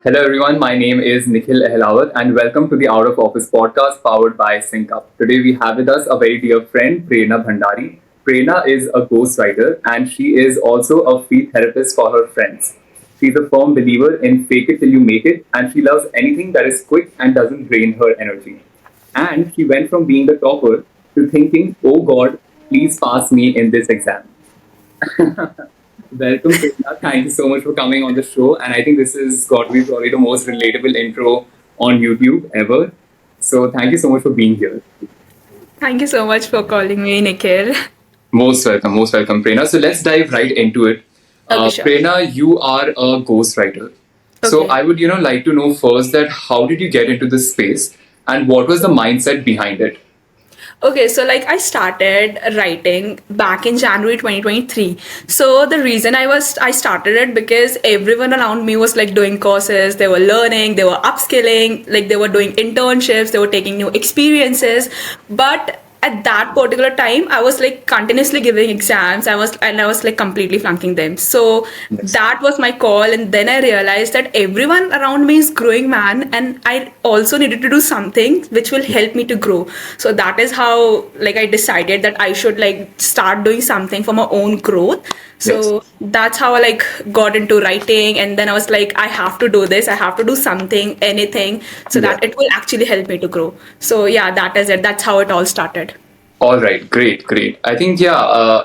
Hello everyone, my name is Nikhil Ahlawat and welcome to the Out of Office podcast powered by Syncupp. Today we have with us a very dear friend, Prerna Bhandari. Prerna is a ghostwriter and she is also a free therapist for her friends. She's a firm believer in fake it till you make it and she loves anything that is quick and doesn't drain her energy. And she went from being the topper to thinking, oh God, please pass me in this exam. Welcome, Prerna. Thank you so much for coming on the show. And I think this is got to be probably the most relatable intro on YouTube ever. So thank you so much for being here. Thank you so much for calling me, Nikhil. Most welcome, Prerna. So let's dive right into it. Okay, sure. Prerna, you are a ghostwriter. So Okay. I would, like to know first that how did you get into this space and what was the mindset behind it? Okay, so like I started writing back in January 2023. So the reason I started it because everyone around me was like doing courses, they were learning, they were upskilling, like they were doing internships, they were taking new experiences. But at that particular time, I was like continuously giving exams. I was like completely flunking them. So Yes. that was my call, and then I realized that everyone around me is growing, man, and I also needed to do something which will help me to grow. So that is how like I decided that I should like start doing something for my own growth. Yes. So that's how I like got into writing, and then I was like, I have to do this. I have to do something, anything, so Yeah. that it will actually help me to grow. So yeah, that is it. That's how it all started. All right, great. I think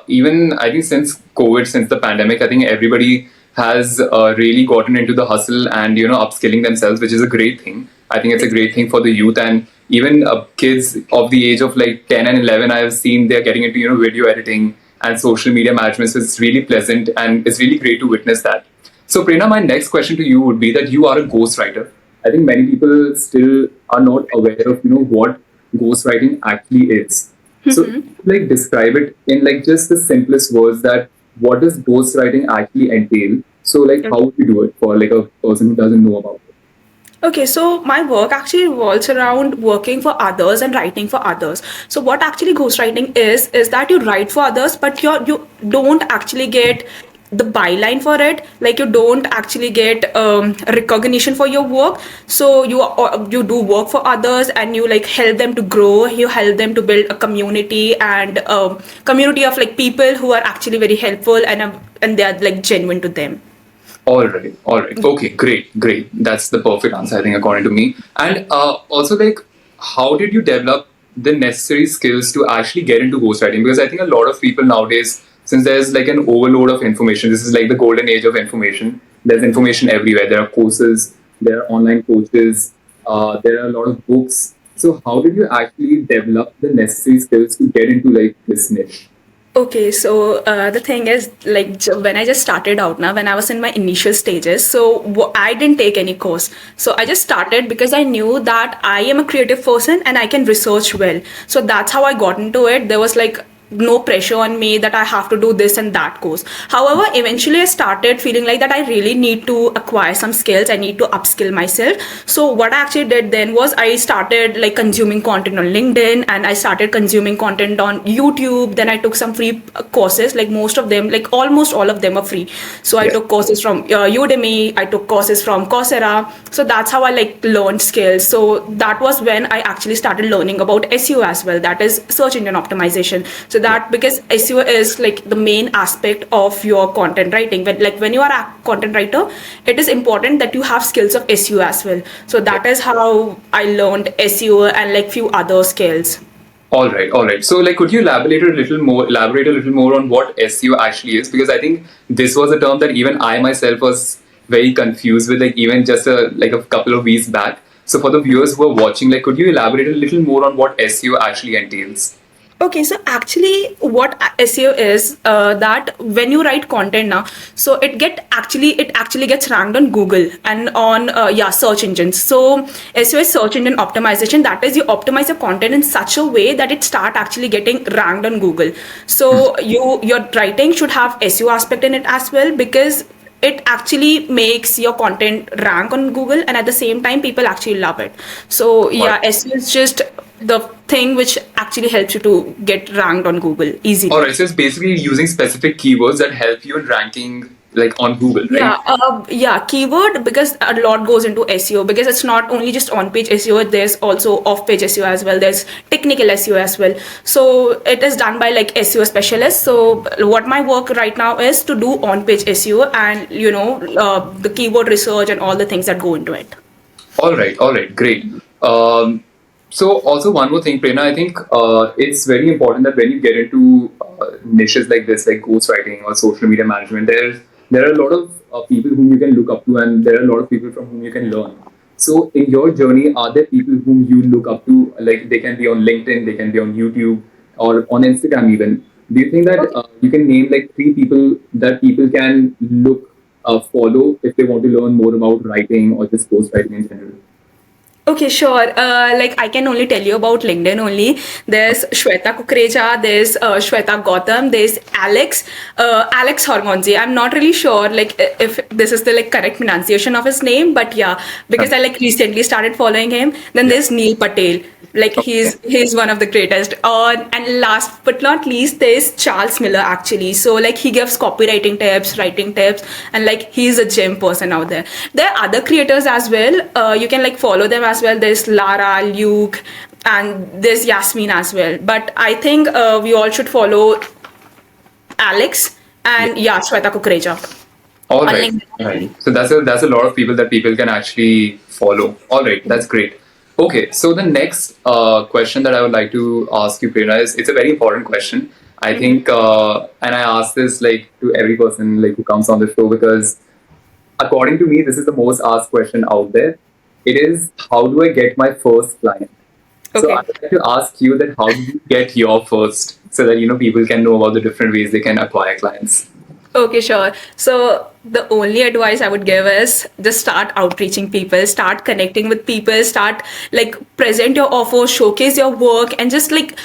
even I think since COVID, since the pandemic, I think everybody has really gotten into the hustle and upskilling themselves, which is a great thing. I think it's a great thing for the youth and even kids of the age of like 10 and 11. I have seen they're getting into video editing and social media management. So it's really pleasant and it's really great to witness that. So Prerna, my next question to you would be that you are a ghostwriter. I think many people still are not aware of what ghostwriting actually is. So, like, describe it in like just the simplest words that what does ghostwriting actually entail? So, like, how would you do it for like a person who doesn't know about it? Okay, so my work actually revolves around working for others and writing for others. So what actually ghostwriting is that you write for others, but you don't actually get the byline for it. Like you don't actually get recognition for your work. So you do work for others and you like help them to grow. You help them to build a community and community of like people who are actually very helpful and they are like genuine to them. All right. Okay, great. That's the perfect answer, I think, according to me. And also, like, how did you develop the necessary skills to actually get into ghostwriting? Because I think a lot of people nowadays, since there's like an overload of information, this is like the golden age of information. There's information everywhere. There are courses, there are online coaches, there are a lot of books. So, how did you actually develop the necessary skills to get into like this niche? Okay, so the thing is, like when I just started out now, when I was in my initial stages, so I didn't take any course. So I just started because I knew that I am a creative person and I can research well. So that's how I got into it. There was like no pressure on me that I have to do this and that course. However, eventually I started feeling like that I really need to acquire some skills. I need to upskill myself. So what I actually did then was I started like consuming content on LinkedIn and I started consuming content on YouTube. Then I took some free courses, like most of them, like almost all of them are free. So I Yeah. took courses from Udemy, I took courses from Coursera. So that's how I like learned skills. So that was when I actually started learning about SEO as well. That is search engine optimization. So that because SEO is like the main aspect of your content writing. When you are a content writer, it is important that you have skills of SEO as well. So that is how I learned SEO and like few other skills. All right. So, like, could you elaborate a little more on what SEO actually is? Because I think this was a term that even I myself was very confused with, like, even just a couple of weeks back. So, for the viewers who are watching, like, could you elaborate a little more on what SEO actually entails? Okay, so actually, what SEO is that when you write content now, so it actually gets ranked on Google and on search engines. So SEO is search engine optimization. That is, you optimize your content in such a way that it start actually getting ranked on Google. So your writing should have SEO aspect in it as well because it actually makes your content rank on Google and at the same time people actually love it. So All yeah, right. SEO is just the thing which actually helps you to get ranked on Google easily. All right. So, it's basically using specific keywords that help you in ranking like on Google, right? Yeah, keyword, because a lot goes into SEO, because it's not only just on-page SEO, there's also off-page SEO as well. There's technical SEO as well. So it is done by like SEO specialists. So what my work right now is to do on-page SEO and the keyword research and all the things that go into it. All right, great. So also one more thing, Prerna, I think it's very important that when you get into niches like this, like ghostwriting or social media management, there are a lot of people whom you can look up to, and there are a lot of people from whom you can learn. So in your journey, are there people whom you look up to? Like they can be on LinkedIn, they can be on YouTube, or on Instagram even. Do you think that you can name like 3 people that people can follow if they want to learn more about writing or just ghostwriting in general? Okay, sure. Like I can only tell you about LinkedIn only. There's Shweta Kukreja, there's Shweta Gautam, there's Alex Hormonzi. I'm not really sure like if this is the like correct pronunciation of his name, but yeah, because I like recently started following him. Then Yeah. there's Neil Patel. Like Okay. he's one of the greatest. And last but not least, there's Charles Miller actually. So like he gives copywriting tips, writing tips, and like he's a gem person out there. There are other creators as well. You can like follow them as well. There's Lara, Luke, and there's Yasmin as well. But I think we all should follow Alex Yeah. and yeah, Shweta Kukreja All on right. All LinkedIn. right. So that's a lot of people that people can actually follow. All right. That's great. Okay. So the next question that I would like to ask you, Prerna, is it's a very important question. I think, and I ask this like to every person like who comes on the show because according to me, this is the most asked question out there. It is, how do I get my first client? So I Okay. would like to ask you that how did you get your first, so that people can know about the different ways they can acquire clients. Okay, sure. So the only advice I would give is just start outreaching people, start connecting with people, start like present your offer, showcase your work, and just like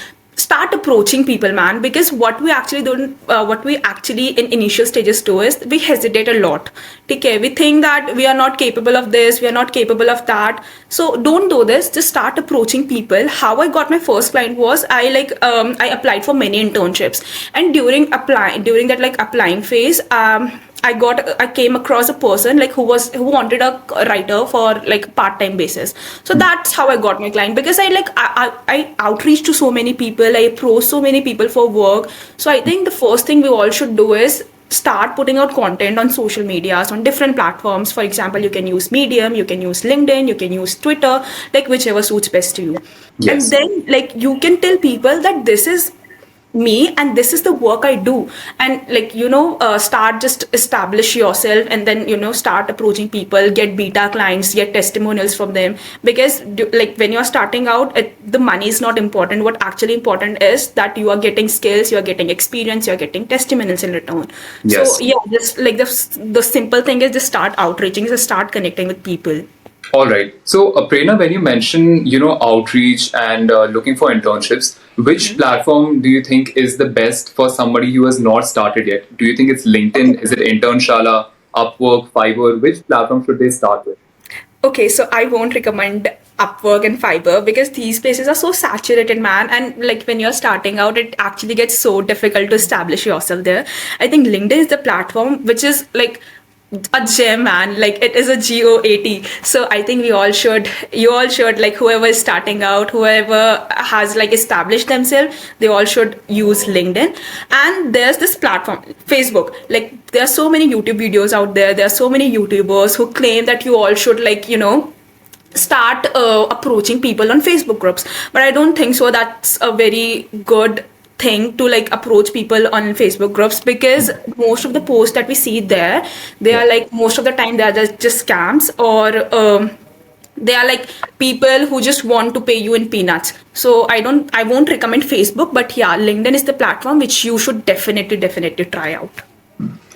start approaching people, man. Because what we actually in initial stages do is we hesitate a lot. Okay, we think that we are not capable of this, we are not capable of that. So don't do this. Just start approaching people. How I got my first client was I applied for many internships, and during that like applying phase, I came across a person like who wanted a writer for like part-time basis. So that's how I got my client, because I outreach to so many people, I approach so many people for work. So I think the first thing we all should do is start putting out content on social medias on different platforms. For example, you can use Medium, you can use LinkedIn, you can use Twitter, like whichever suits best to you. And Yes. then like you can tell people that this is me and this is the work I do, and start just establish yourself, and then start approaching people, get beta clients, get testimonials from them. Because like when you're starting out, the money is not important. What actually important is that you are getting skills, you are getting experience, you are getting testimonials in return. So Yes. yeah, just like the simple thing is just start outreaching, just start connecting with people. All right. So, Prerna, when you mention, outreach and looking for internships, which platform do you think is the best for somebody who has not started yet? Do you think it's LinkedIn? Is it Internshala, Upwork, Fiverr? Which platform should they start with? Okay, so I won't recommend Upwork and Fiverr because these places are so saturated, man. And like when you're starting out, it actually gets so difficult to establish yourself there. I think LinkedIn is the platform which is like a gem, man. Like it is a GOAT. So I think you all should, like whoever is starting out, whoever has like established themselves, they all should use LinkedIn. And there's this platform, Facebook. Like there are so many YouTube videos out there. There are so many YouTubers who claim that you all should start approaching people on Facebook groups. But I don't think so. That's a very good thing to like approach people on Facebook groups, because most of the posts that we see there, they Yeah. are like most of the time they are just scams, or they are like people who just want to pay you in peanuts. So I won't recommend Facebook, but yeah, LinkedIn is the platform which you should definitely try out.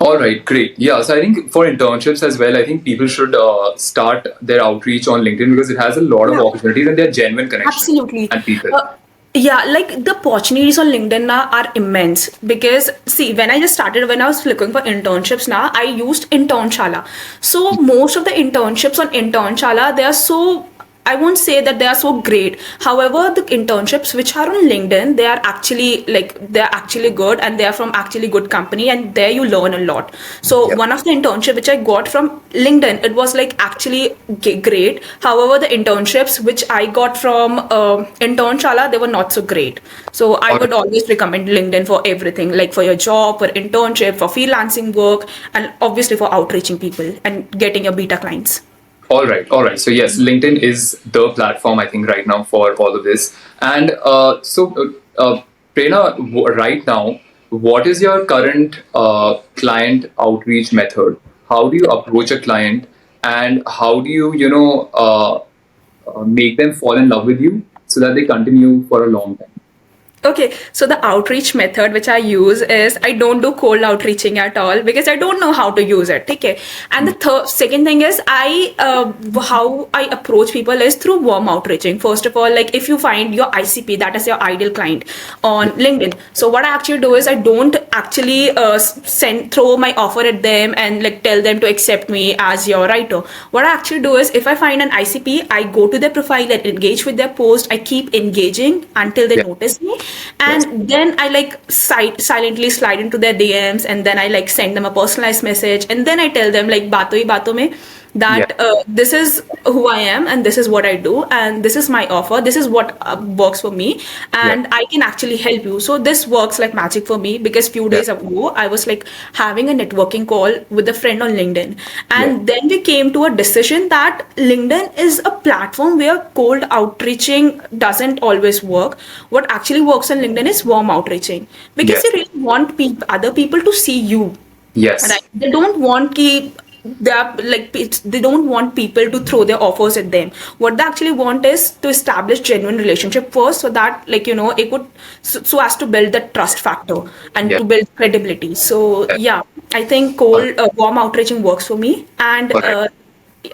All right, great. Yeah, so I think for internships as well, I think people should start their outreach on LinkedIn because it has a lot of Yeah. opportunities and they're genuine connections Absolutely. and people. Yeah, like the opportunities on LinkedIn now are immense, because see, when I was looking for internships now, I used Internshala. So most of the internships on Internshala, they are so I won't say that they are so great. However, the internships which are on LinkedIn, they're actually good, and they are from actually good company, and there you learn a lot. So Yeah. one of the internship which I got from LinkedIn, it was like actually great. However, the internships which I got from Internshala, they were not so great. So I All would always recommend LinkedIn for everything, like for your job, for internship, for freelancing work, and obviously for outreaching people and getting your beta clients. All right, all right. So yes, LinkedIn is the platform I think right now for all of this. And Prerna, right now, what is your current client outreach method? How do you approach a client, and how do you, make them fall in love with you so that they continue for a long time? Okay, so the outreach method which I use is I don't do cold outreaching at all because I don't know how to use it. Okay, and the second thing is how I approach people is through warm outreaching. First of all, like if you find your ICP, that is your ideal client, on LinkedIn. So what I actually do is I don't actually throw my offer at them and like tell them to accept me as your writer. What I actually do is if I find an ICP, I go to their profile and engage with their post. I keep engaging until they Yeah. notice me, Yes. and then I like silently slide into their DMs, and then I like send them a personalized message, and then I tell them like bato hi bato mein Yeah. that this is who I am, and this is what I do, and this is my offer, this is what works for me, Yeah. and I can actually help you. So this works like magic for me because few Yeah. days ago I was like having a networking call with a friend on LinkedIn, Yeah. and then we came to a decision that LinkedIn is a platform where cold outreaching doesn't always work. What actually works on LinkedIn is warm outreaching, because Yes. you really want other people to see you. Yes. Right. They don't want they don't want people to throw their offers at them. What they actually want is to establish genuine relationship first, so that it could so as to build that trust factor and Yeah. to build credibility. So Yeah. yeah, I think All right. warm outreaching works for me. All right.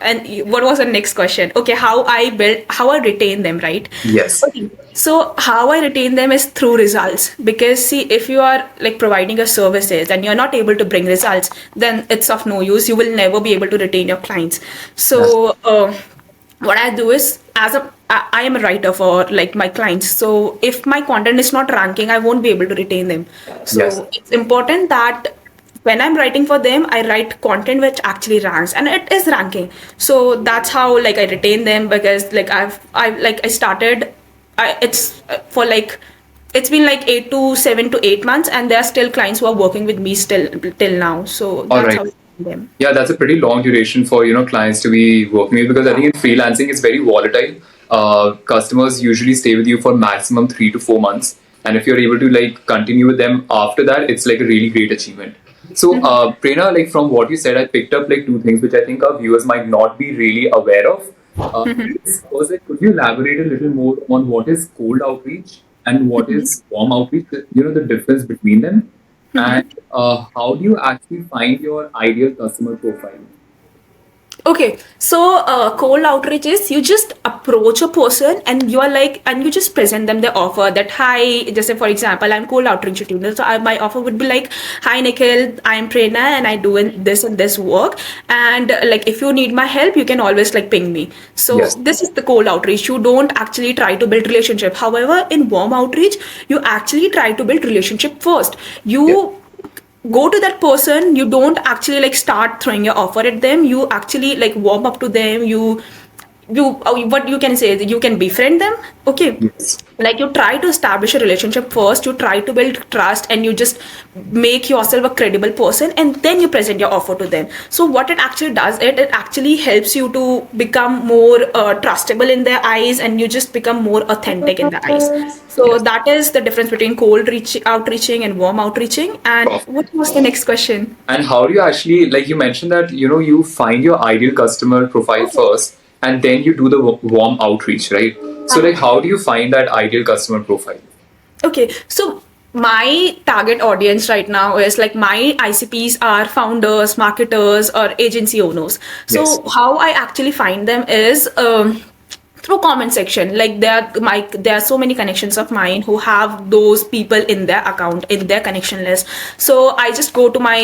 And what was the next question? Okay, how I retain them, right? Yes. Okay, so how I retain them is through results. Because see, if you are like providing your services and you're not able to bring results, then it's of no use. You will never be able to retain your clients. Yes. So what I do is, I am a writer for like my clients. So if my content is not ranking, I won't be able to retain them. Yes. So it's important that when I'm writing for them, I write content which actually ranks, and it is ranking. So that's how like I retain them, because like I started, it's for like it's been like 7 to 8 months, and there are still clients who are working with me still till now. So All that's right. how I retain them. Yeah, that's a pretty long duration for clients to be working with, because I think in freelancing it's very volatile. Customers usually stay with you for maximum 3 to 4 months, and if you're able to like continue with them after that, it's like a really great achievement. So, Prerna, like from what you said, I picked up like two things which I think our viewers might not be really aware of. Was like, could you elaborate a little more on what is cold outreach and what is warm outreach? The difference between them, and how do you actually find your ideal customer profile? Okay, so cold outreach is you just approach a person and you are like, and you just present them the offer that, hi, just say for example, I'm cold outreach tutor. So my offer would be like, hi Nikhil, I'm Prerna and I do this and this work. And like, if you need my help, you can always like ping me. So Yes. this is the cold outreach. You don't actually try to build relationship. However, in warm outreach, you actually try to build relationship first. Yes. You go to that person, you don't actually like start throwing your offer at them, you actually like warm up to them, what you can say is you can befriend them. Okay, Yes. like you try to establish a relationship first, you try to build trust, and you just make yourself a credible person, and then you present your offer to them. So what it actually does, it actually helps you to become more trustable in their eyes, and you just become more authentic in their eyes. So Yes. that is the difference between outreaching and warm outreaching. And Perfect. what was the next question? And how do you actually, like you mentioned that, you find your ideal customer profile Okay. first and then you do the warm outreach, right? So, like, how do you find that ideal customer profile? Okay, so my target audience right now is like my ICPs are founders, marketers, or agency owners. Yes. So how I actually find them is through comment section. Like there are so many connections of mine who have those people in their account, in their connection list. So I just go to my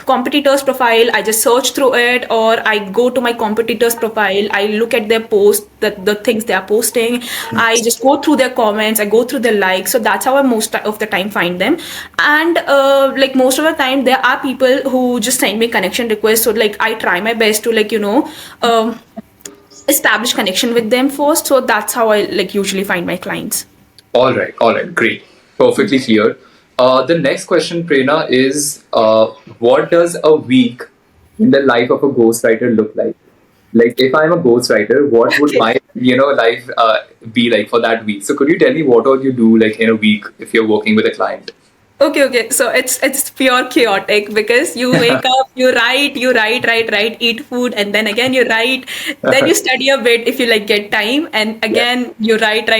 competitors profile, I just search through it, or I go to my competitors profile, I look at their posts, the things they are posting, I just go through their comments, I go through their likes. So that's how I most of the time find them. And like most of the time there are people who just send me connection requests, so like I try my best to like establish connection with them first. So that's how I like usually find my clients. All right, great. Perfectly clear. The next question, Prerna, is what does a week in the life of a ghostwriter look like? Like, if I'm a ghostwriter, what would my life be like for that week? So, could you tell me what all you do like in a week if you're working with a client? Okay. So it's pure chaotic because you wake up, write, eat food, and then again you write. Then you study a bit if you like get time, and Yeah. again you write,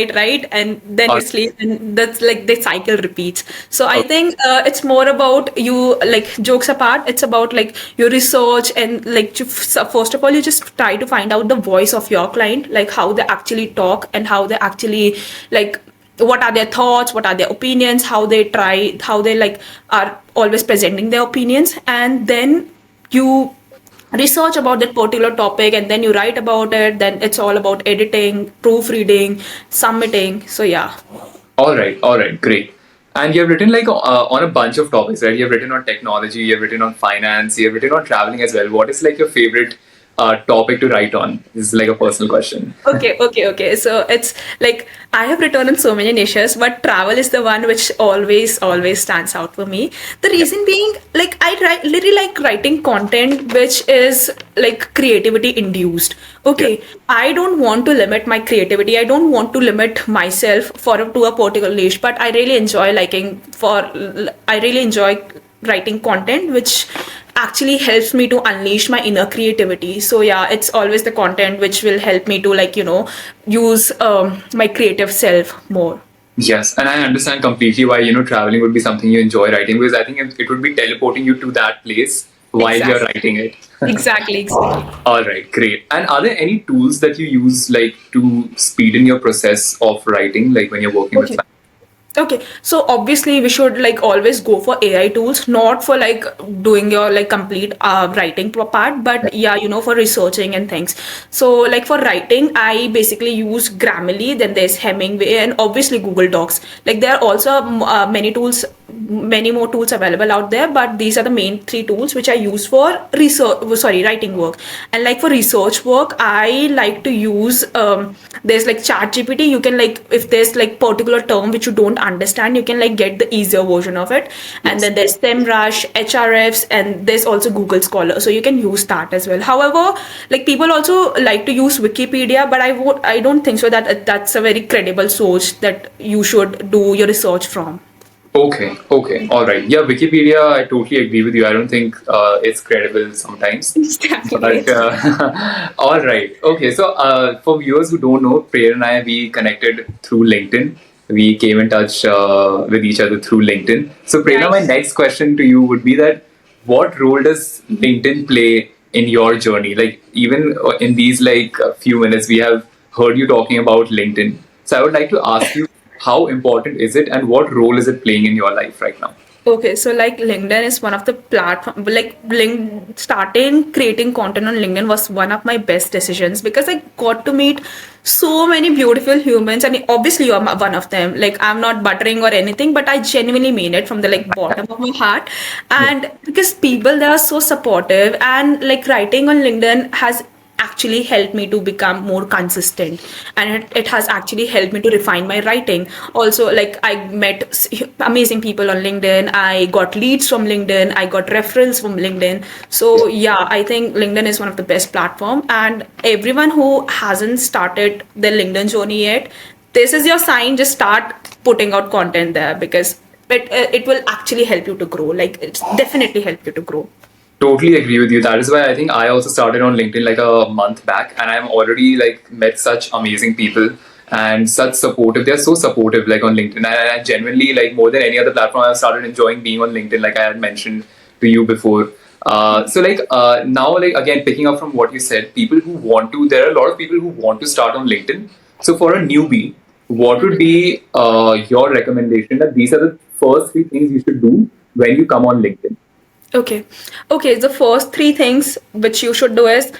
and then All you sleep, and that's like the cycle repeats. So I right. think it's more about you, like jokes apart. It's about like your research and like first of all you just try to find out the voice of your client, like how they actually talk and how they actually like what are their thoughts, what are their opinions, how they like are always presenting their opinions. And then you research about that particular topic, and then you write about it. Then it's all about editing, proofreading, submitting. So yeah. All right, great. And you've written like on a bunch of topics, right? You've written on technology, you've written on finance, you've written on traveling as well. What is like your favorite topic to write on? This is like a personal question. Okay. So it's like I have written in so many niches, but travel is the one which always stands out for me. The Yeah. reason being, like literally like writing content which is like creativity induced. Yeah. Okay, I don't want to limit my creativity. I don't want to limit myself to a particular niche, but I really enjoy writing content which actually helps me to unleash my inner creativity. So yeah, it's always the content which will help me to like use my creative self more. Yes, and I understand completely why traveling would be something you enjoy writing, because I think it would be teleporting you to that place while you're Exactly. writing it. Exactly. All right, great. And are there any tools that you use like to speed in your process of writing, like when you're working with Okay. clients? Okay, so obviously we should like always go for AI tools, not for like doing your like complete writing part, but yeah, for researching and things. So like for writing, I basically use Grammarly, then there's Hemingway, and obviously Google Docs. Like there are also many more tools available out there, but these are the main three tools which I use for writing work. And like for research work, I like to use there's like ChatGPT. You can like, if there's like particular term which you don't understand, you can like get the easier version of it. And Yes. then there's SEMrush, Hrefs, and there's also Google Scholar, so you can use that as well. However, like people also like to use Wikipedia, but I don't think so that that's a very credible source that you should do your research from. Okay, all right. Yeah, Wikipedia, I totally agree with you. I don't think it's credible sometimes. Exactly. But all right. Okay, so for viewers who don't know, Prayer and I, we connected through LinkedIn. We came in touch with each other through LinkedIn. So, Prerna, my Nice. next question to you would be that what role does LinkedIn play in your journey? Like, even in these like few minutes, we have heard you talking about LinkedIn. So, I would like to ask you, how important is it, and what role is it playing in your life right now? Okay, so like LinkedIn is one of the platform, like starting creating content on LinkedIn was one of my best decisions because I got to meet so many beautiful humans, and obviously you're one of them. Like I'm not buttering or anything, but I genuinely mean it from the like bottom of my heart. Yeah. And because people they are so supportive, and like writing on LinkedIn has actually helped me to become more consistent, and it has actually helped me to refine my writing also. Like I met amazing people on LinkedIn, I got leads from LinkedIn, I got referrals from LinkedIn. So yeah, I think LinkedIn is one of the best platform, and everyone who hasn't started their LinkedIn journey yet, this is your sign. Just start putting out content there because it will actually help you to grow. Like it's definitely help you to grow. Totally agree with you. That is why I think I also started on LinkedIn like a month back, and I'm already like met such amazing people and such supportive. They're so supportive like on LinkedIn. And I genuinely like more than any other platform, I've started enjoying being on LinkedIn, like I had mentioned to you before. Now, like again, picking up from what you said, there are a lot of people who want to start on LinkedIn. So for a newbie, what would be your recommendation that these are the first three things you should do when you come on LinkedIn? Okay. Okay. The first three things which you should do is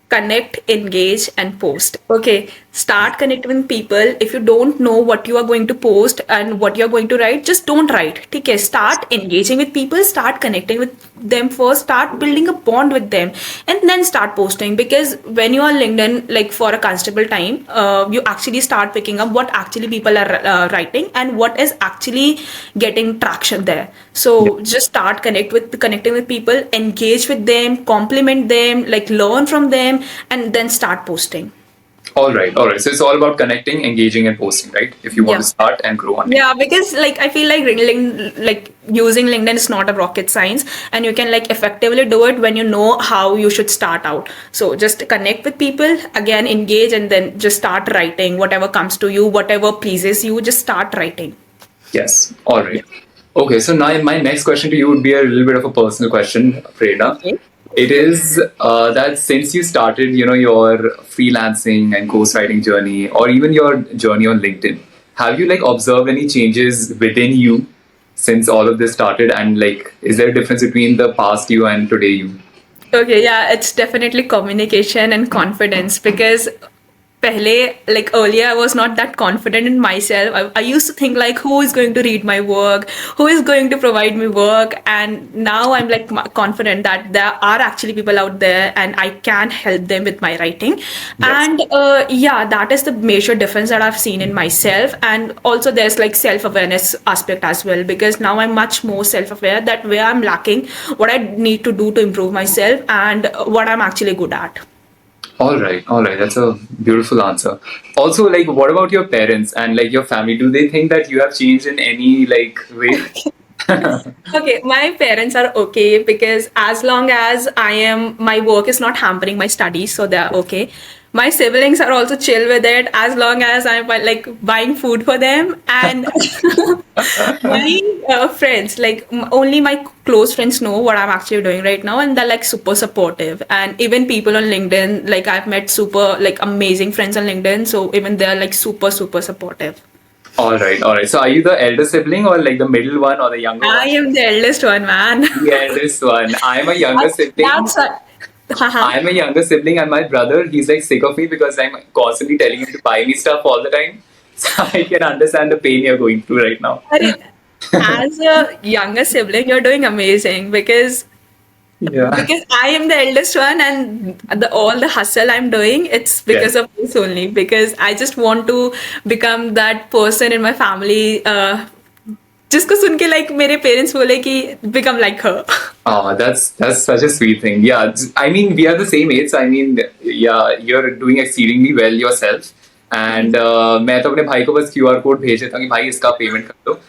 connect, engage, and post. Okay. Start connecting with people. If you don't know what you are going to post and what you're going to write, just don't write. Okay. Start engaging with people, start connecting with them first, start building a bond with them, and then start posting. Because when you are on LinkedIn, like for a constable time, you actually start picking up what actually people are writing and what is actually getting traction there. So just start connecting with people, engage with them, compliment them, like learn from them, and then start posting. All right, all right. So it's all about connecting, engaging, and posting, right? If you want to Yeah. start and grow on LinkedIn. Yeah, because like I feel like like using LinkedIn is not a rocket science, and you can like effectively do it when you know how you should start out. So just connect with people, again engage, and then just start writing whatever comes to you, whatever pleases you, just start writing. Yes. All Yeah. right. Okay. So now my next question to you would be a little bit of a personal question, Prerna. Okay. It is that since you started, your freelancing and ghostwriting journey, or even your journey on LinkedIn, have you like observed any changes within you since all of this started? And like, is there a difference between the past you and today you? Okay, yeah, it's definitely communication and confidence because pehle, like earlier, I was not that confident in myself. I used to think like, who is going to read my work? Who is going to provide me work? And now I'm like confident that there are actually people out there and I can help them with my writing. Yes. And yeah, that is the major difference that I've seen in myself. And also there's like self-awareness aspect as well, because now I'm much more self-aware that where I'm lacking, what I need to do to improve myself and what I'm actually good at. All right, all right. That's a beautiful answer. Also, like, what about your parents and like your family? Do they think that you have changed in any like way? Okay, my parents are okay because as long as my work is not hampering my studies, so they're okay. My siblings are also chill with it as long as I'm like buying food for them. And my friends, like only my close friends know what I'm actually doing right now, and they're like super supportive. And even people on LinkedIn, like I've met super like amazing friends on LinkedIn, so even they're like super supportive. All right, all right. So, are you the elder sibling or like the middle one or the younger I one? am the eldest one, man. The eldest one. I'm a younger sibling. That's what. Haha. I'm a younger sibling, and my brother, he's like sick of me because I'm constantly telling him to buy me stuff all the time. So I can understand the pain you're going through right now. Arey, as a younger sibling, you're doing amazing Yeah. because I am the eldest one, and all the hustle I'm doing, it's because Yes. of this only. Because I just want to become that person in my family, जिसको सुन के like मेरे parents बोले कि become like her. Oh, that's such a sweet thing. Yeah, I mean, we are the same age. I mean, yeah, you're doing exceedingly well yourself. And मैं तो अपने भाई को बस QR कोड भेज देता हूँ कि भाई इसका पेमेंट कर दो.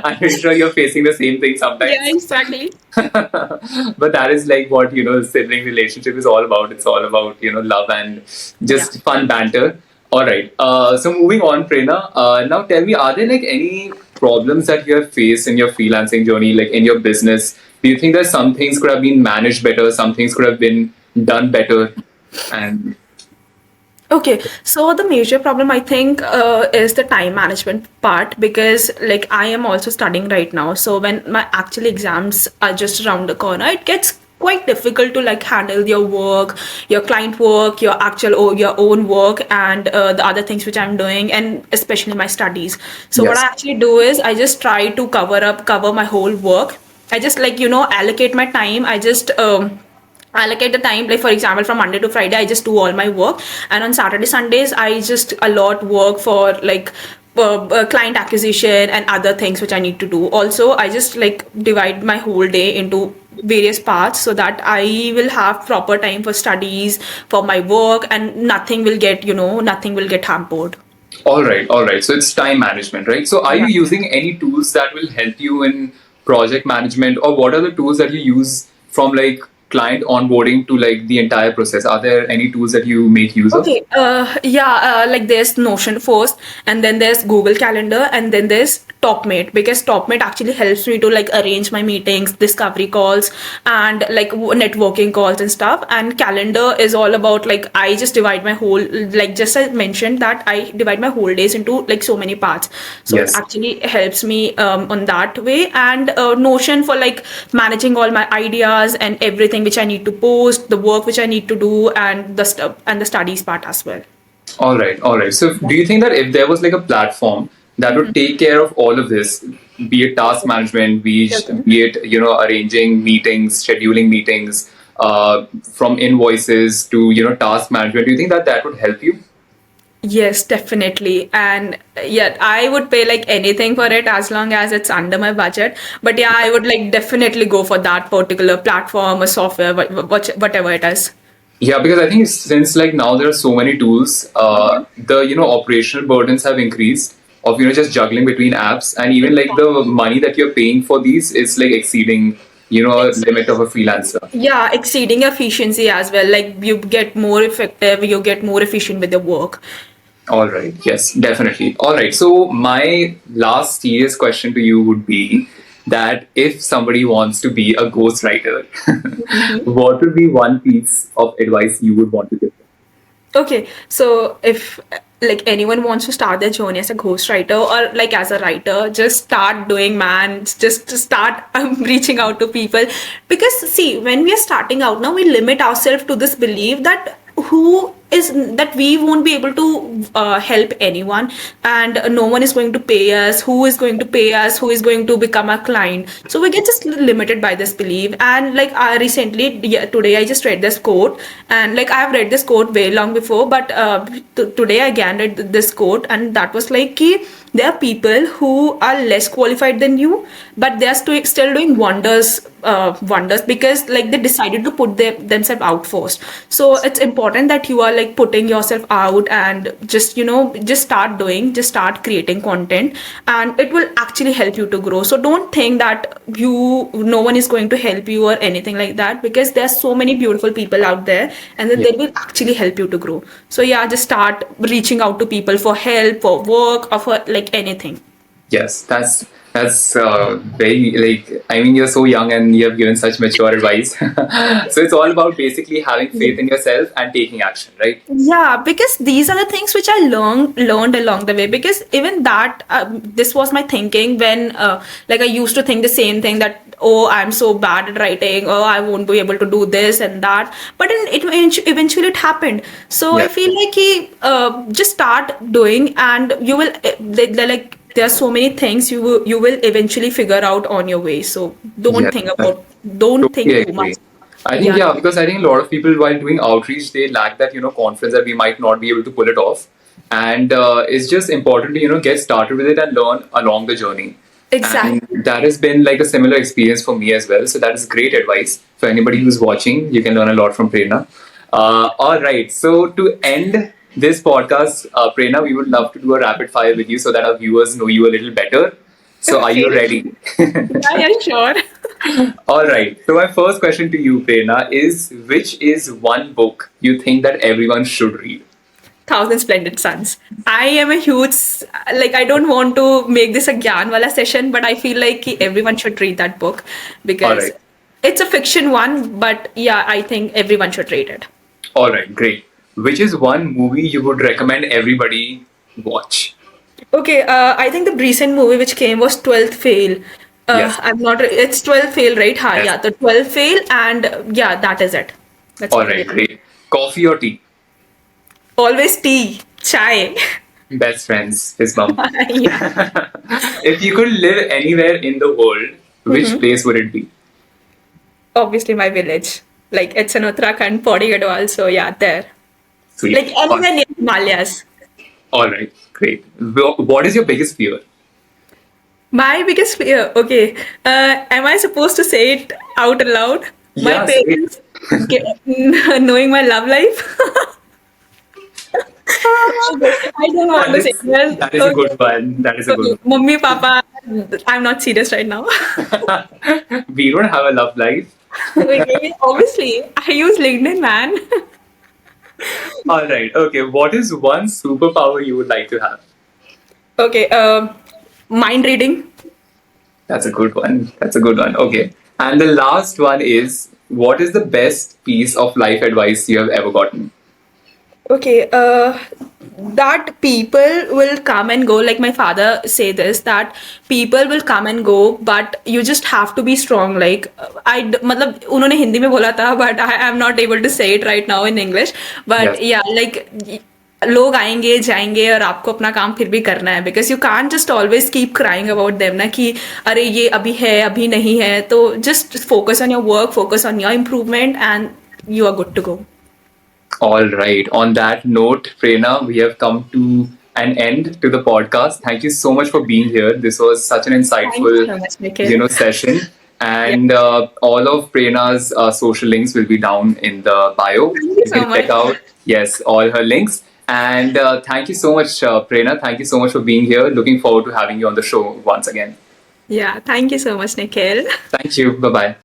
I'm pretty sure you're facing the same thing Yeah, sometimes. exactly. But that is like what sibling relationship is all about. It's all about love and Yeah. just fun banter. All right. So moving on, Prerna. Now tell me, are there like any problems that you have faced in your freelancing journey, like in your business? Do you think that some things could have been managed better, some things could have been done better? And Okay, so the major problem I think is the time management part because like I am also studying right now. So when my actual exams are just around the corner, it gets quite difficult to like handle your work, your client work, your actual or your own work, and the other things which I'm doing, and especially my studies. So what I yes, actually do is I just try to cover my whole work. I just like allocate my time. I just allocate the time, like for example from Monday to Friday I just do all my work, and on Saturday Sundays I just allot work for like client acquisition and other things which I need to do. Also I just like divide my whole day into various parts so that I will have proper time for studies, for my work, and nothing will get hampered. all right, all right. So it's time management, right? So are you Yeah. using any tools that will help you in project management, or what are the tools that you use from like client onboarding to like the entire process? Are there any tools that you make use of? Okay, yeah, like there's Notion first, and then there's Google Calendar, and then there's TopMate, because TopMate actually helps me to like arrange my meetings, discovery calls, and like networking calls and stuff. And Calendar is all about like I just divide my whole, like just I mentioned that I divide my whole days into like so many parts. So it Yes. actually helps me on that way. And Notion for like managing all my ideas and everything which I need to post, the work which I need to do, and the stuff and the studies part as well. All right, all right. So, do you think that if there was like a platform that would take care of all of this, be it task management, Okay. be it arranging meetings, scheduling meetings, from invoices to task management, do you think that that would help you? Yes, definitely. And yeah, I would pay like anything for it as long as it's under my budget. But yeah, I would like definitely go for that particular platform or software, whatever it is. Yeah, because I think since like now there are so many tools, the operational burdens have increased of just juggling between apps, and even like the money that you're paying for these is like exceeding a Exactly. limit of a freelancer. Yeah, exceeding efficiency as well. Like you get more effective, you get more efficient with your work. All right. Yes, definitely. All right. So my last serious question to you would be that if somebody wants to be a ghostwriter, what would be one piece of advice you would want to give them? Okay, so if like anyone wants to start their journey as a ghostwriter or like as a writer, just start doing, man. Just to start reaching out to people, because see, when we are starting out now, we limit ourselves to this belief that who is that we won't be able to help anyone, and no one is going to pay us. Who is going to pay us? Who is going to become a client? So we get just limited by this belief. And like I recently, yeah, today I just read this quote, and like I have read this quote way long before, but today I again read this quote, and that was like ki, there are people who are less qualified than you, but they are still doing wonders because like they decided to put themselves out first. So it's important that you are like putting yourself out and just just start doing, just start creating content, and it will actually help you to grow. So don't think that no one is going to help you or anything like that, because there's so many beautiful people out there, and then Yeah. they will actually help you to grow. So yeah, just start reaching out to people for help, for work, or for like anything. Yes, that's very like I mean you're so young and you have given such mature advice. So it's all about basically having faith in yourself and taking action, right? Yeah, because these are the things which I learned along the way. Because even that, this was my thinking when, like, I used to think the same thing that, oh, I'm so bad at writing, oh, I won't be able to do this and that. But then eventually it happened. So I Yeah. feel like just start doing, and you will. They're like there are so many things you will eventually figure out on your way. So Yeah. don't think Totally too agree. much. I think Yeah. yeah, because I think a lot of people while doing outreach they lack that confidence that we might not be able to pull it off, and it's just important to get started with it and learn along the journey. And Exactly. that has been like a similar experience for me as well. So that is great advice for anybody who's watching. You can learn a lot from Prerna. All right. So to end this podcast, Prerna, we would love to do a rapid fire with you so that our viewers know you a little better. So are you Okay. ready? Yeah, yeah, sure. All right. So my first question to you, Prerna, is which is one book you think that everyone should read? Thousand Splendid Suns. I am a huge, like, I don't want to make this a Gyan wala session, but I feel like ki everyone should read that book All because right. it's a fiction one, but yeah, I think everyone should read it. All right. Great. Which is one movie you would recommend everybody watch? Okay, I think the recent movie which came was 12th Fail. Yes. I'm not, it's 12th Fail, right? Ha, Yes. yeah, the 12th Fail, and yeah, that is it. That's All my right. favorite. Great. Coffee or tea? Always tea, chai. Best friends. His mom. Yeah. If you could live anywhere in the world, which place would it be? Obviously, my village. Like, it's in Uttarakhand, Pori Gadwal, so yeah, there. Sweet. Like anywhere near Himalayas. All right. Great. What is your biggest fear? My biggest fear, okay, am I supposed to say it out loud? My Yeah. Say it. parents knowing my love life. Okay, I don't want to say well. That is a Okay, good one. That is a good okay, one. Mummy, Papa, I'm not serious right now. We don't have a love life. Okay, obviously, I use LinkedIn, man. All right. Okay. What is one superpower you would like to have? Okay, mind reading. That's a good one. That's a good one. Okay. And the last one is, what is the best piece of life advice you have ever gotten? Okay, that people will come and go. Like my father say this, that people will come and go, but you just have to be strong. Like मतलब उन्होंने हिंदी में बोला था, but I am not able to say it right now in English. But Yes. yeah, like लोग आएंगे जाएंगे और आपको अपना काम फिर भी करना है, because you can just always keep crying about them ना कि अरे ये अभी है अभी नहीं है, तो just focus on your work, focus on your improvement and you are good to go. All right. On that note, Prerna, we have come to an end to the podcast. Thank you so much for being here. This was such an Thank you insightful, so much, Nikhil. session. Yeah. And all of Prerna's social links will be down in the bio. Thank you You so can check much. out, yes, all her links. And thank you so much, Prerna. Thank you so much for being here. Looking forward to having you on the show once again. Yeah, thank you so much, Nikhil. Thank you. Bye bye.